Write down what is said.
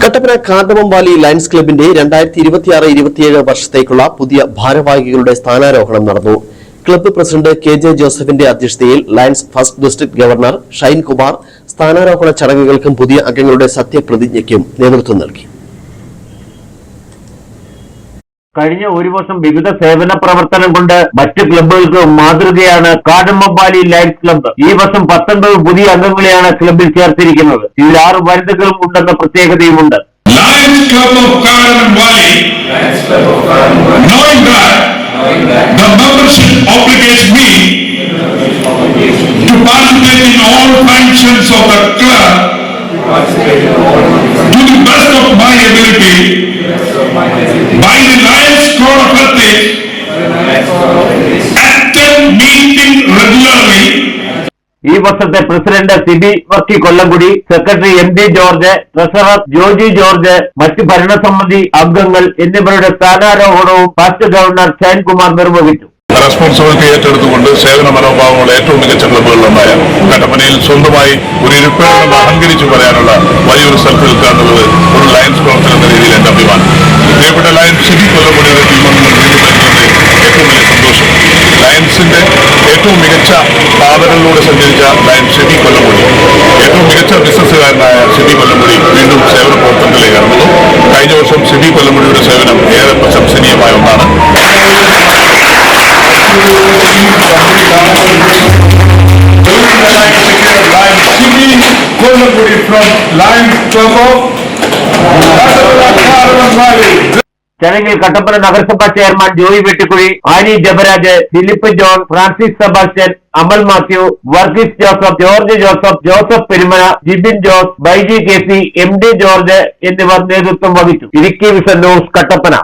Kattappana cardamom Valley lions ക്ലബിന്റെ 2026-27 വർഷത്തേക്കുള്ള പുതിയ ഭാരവാഹികളുടെ സ്ഥാനാരോഹണം നടന്നു. ക്ലബ്ബ് പ്രസിഡന്റ് KJ ജോസഫിന്റെ അധ്യക്ഷതയിൽ Lions first district governor Shine Kumar സ്ഥാനാരോഹണ ചടങ്ങുകൾക്കും പുതിയ അംഗങ്ങളുടെ സത്യപ്രതിജ്ഞയ്ക്കും നേതൃത്വം നൽകി. കഴിഞ്ഞ ഒരു വർഷം വിവിധ സേവന പ്രവർത്തനം കൊണ്ട് മറ്റ് ക്ലബ്ബുകൾക്ക് മാതൃകയാണ് കാർഡമം വാലി ലയൺസ് ക്ലബ്ബ്. ഈ വർഷം 19 പുതിയ അംഗങ്ങളെയാണ് ക്ലബ്ബിൽ ചേർത്തിരിക്കുന്നത്. ഇതിൽ 6 വനിതകളും ഉണ്ടെന്ന പ്രത്യേകതയുമുണ്ട്. Lions Club of Cardamom Valley, knowing that the membership obligates me to participate in all functions of the club to the best of my ability by the Lions Code of Ethics, attend meeting regularly. ഈ വർഷത്തെ president Sibi Varkey Kollamkudi, secretary MD George, treasurer Joji George, മറ്റ് ഭരണസമിതി അംഗങ്ങൾ എന്നിവരുടെ സ്ഥാനാരോഹണവും first governor Shine Kumar നിർവഹിച്ചു. Responsibility ഏറ്റെടുത്തുകൊണ്ട് സേവന മനോഭാവമുള്ള ഏറ്റവും മികച്ച ക്ലബ്ബുകളിലൊന്നായ കട്ടപ്പനയിൽ സ്വന്തമായി ഒരു ഇരിപ്പിടം അഹങ്കരിച്ചു പറയാനുള്ള വലിയൊരു സ്ഥലത്ത് നിൽക്കുക എന്നുള്ളത് ഒരു ലയൺസ് പ്രവർത്തനം എന്ന രീതിയിൽ എന്റെ അഭിമാനം. പ്രിയപ്പെട്ട ലയൺസ് സിബി കൊല്ലംകുടിയുടെ ടീമംഗങ്ങൾ ഏറ്റവും വലിയ സന്തോഷം. ലയൺസിന്റെ ഏറ്റവും മികച്ച പാതകളിലൂടെ സഞ്ചരിച്ച ലയൺസ് സിബി കൊല്ലംകുടി, ഏറ്റവും മികച്ച ബിസിനസ്സുകാരനായ സിബി കൊല്ലംകുടി വീണ്ടും സേവന പ്രവർത്തനത്തിലേക്ക് ഇറങ്ങുന്നു. കഴിഞ്ഞ വർഷം സിബി കൊല്ലംകുടിയുടെ സേവനം ഏറെ പ്രശംസനീയമായ ഒന്നാണ്. ചടങ്ങിൽ കട്ടപ്പന നഗരസഭാ chairman Joy Vettikuzhy, Annie Jabaraj, Philip John, Francis Sebastian, Amal Mathew, Varghese Joseph, George Joseph, Joseph Perumana, Jibin Jose, Baiji KC, MD George എന്നിവർ നേതൃത്വം വഹിച്ചു. Idukki Vision News, Kattappana.